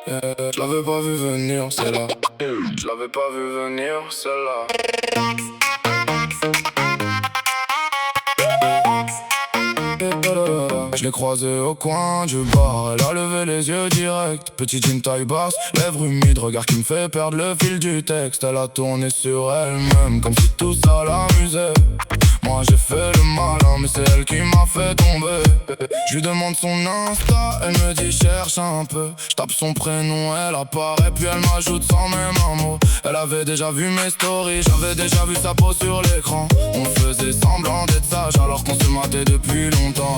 Je l'avais pas vu venir, c'est là. Je l'avais pas vu venir, celle-là. Je l'ai croisée au coin du bar, elle a levé les yeux direct. Petit jean taille basse, lèvres humides, regard qui me fait perdre le fil du texte. Elle a tourné sur elle-même, comme si tout ça l'amusait. Moi j'ai fait le malin, mais c'est elle qui m'a fait tomber. Je lui demande son Insta, elle me dit cherche un peu. Je tape son prénom, elle apparaît, puis elle m'ajoute sans même un mot. Elle avait déjà vu mes stories, j'avais déjà vu sa peau sur l'écran. On faisait semblant d'être sage alors qu'on se matait depuis longtemps.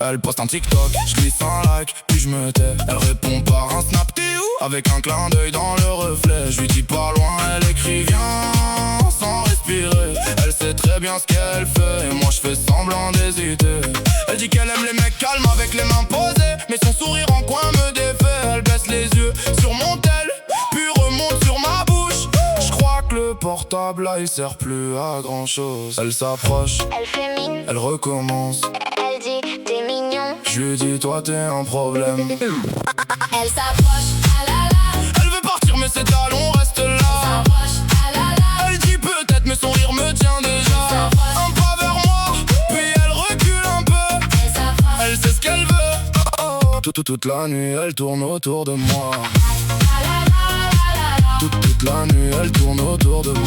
Elle poste un TikTok, je glisse un like, puis je me tais. Elle répond par un snap, t'es où? Avec un clin d'œil dans le reflet. Je lui dis pas loin, elle écrit viens sans respirer. Elle sait très bien ce qu'elle fait et moi je fais semblant d'hésiter. Elle dit qu'elle aime les mecs calmes avec les mains posées, mais son sourire en coin me défait. Elle baisse les yeux sur mon tel, puis remonte sur ma bouche. Je crois que le portable là il sert plus à grand chose. Elle s'approche, Elle fait mine, elle recommence. elle dit t'es mignon. Je lui dis toi t'es un problème. Elle s'approche, ah là là. Elle veut partir mais ses talons restent là. S'approche, ah là là. Elle dit peut-être mais son rire me tient déjà. Un pas vers moi, puis elle recule un peu. Elle s'approche, Elle sait ce qu'elle veut. Toute la nuit elle tourne autour de moi. ah là là là là. Toute la nuit elle tourne autour de moi.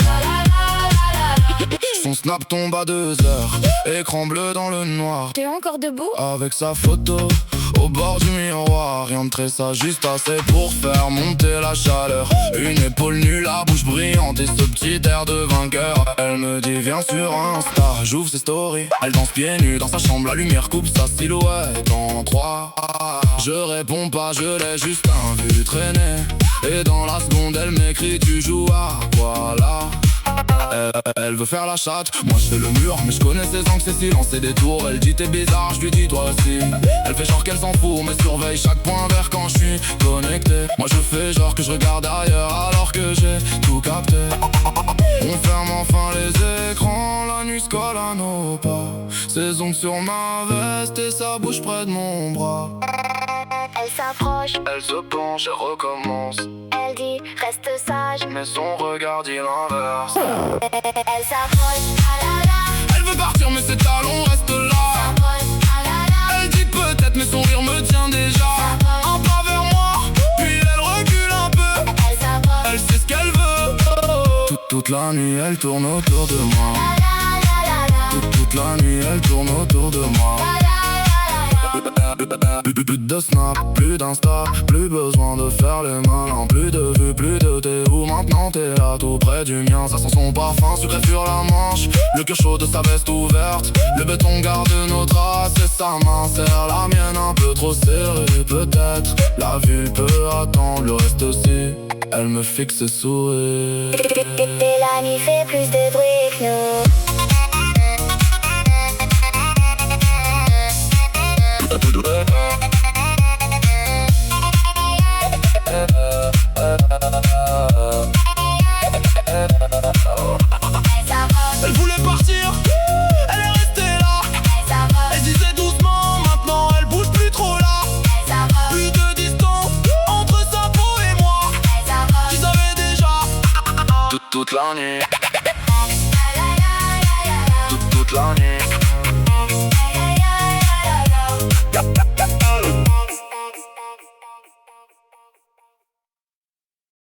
Son snap tombe à 2 heures, écran bleu dans le noir. T'es encore debout? Avec sa photo au bord du miroir. Rien de très sage, juste assez pour faire monter la chaleur. Une épaule nue, la bouche brillante et ce petit air de vainqueur. Elle me dit viens sur Insta, j'ouvre ses stories. Elle danse pieds nus dans sa chambre, la lumière coupe sa silhouette en 3. Je réponds pas, je l'ai juste vu traîner. Et dans la seconde elle m'écrit tu joues à quoi là? Elle veut faire la chatte, moi je fais le mur. Mais je connais ses angles, ses silences, ses détours. Elle dit t'es bizarre, je lui dis toi aussi. Elle fait genre qu'elle s'en fout, mais surveille chaque point vert quand je suis connecté. Moi je fais genre que je regarde ailleurs alors que j'ai tout capté. On ferme enfin les écrans, la nuit se colle à nos pas. Ses ongles sur ma veste et sa bouche près de mon bras. Elle s'approche, Elle se penche et recommence, elle dit reste sage. mais son regard dit l'inverse. Elle s'approche, ah là là. Elle veut partir mais ses talons restent là. S'approche, ah là là. Elle dit peut-être mais son rire me tient déjà. Un pas vers moi, puis elle recule un peu. Elle s'approche, Elle sait ce qu'elle veut. Toute la nuit elle tourne autour de moi. la la la la. Toute la nuit elle tourne autour de moi. Plus de snap, plus d'insta, plus besoin de faire les malins. Plus de vues, plus de t'es où maintenant t'es là tout près du mien. Ça sent son parfum sucré sur la manche, le cœur chaud de sa veste ouverte. Le béton garde nos traces et sa main serre la mienne un peu trop serrée. Peut-être la vue peut attendre, le reste aussi. Elle me fixe et sourit. Et la nuit fait plus de bruit que nous. Elle voulait partir, elle est restée là. Elle disait doucement, maintenant elle bouge plus trop là. Plus de distance entre sa peau et moi. Tu savais déjà toute la nuit. Toute la nuit.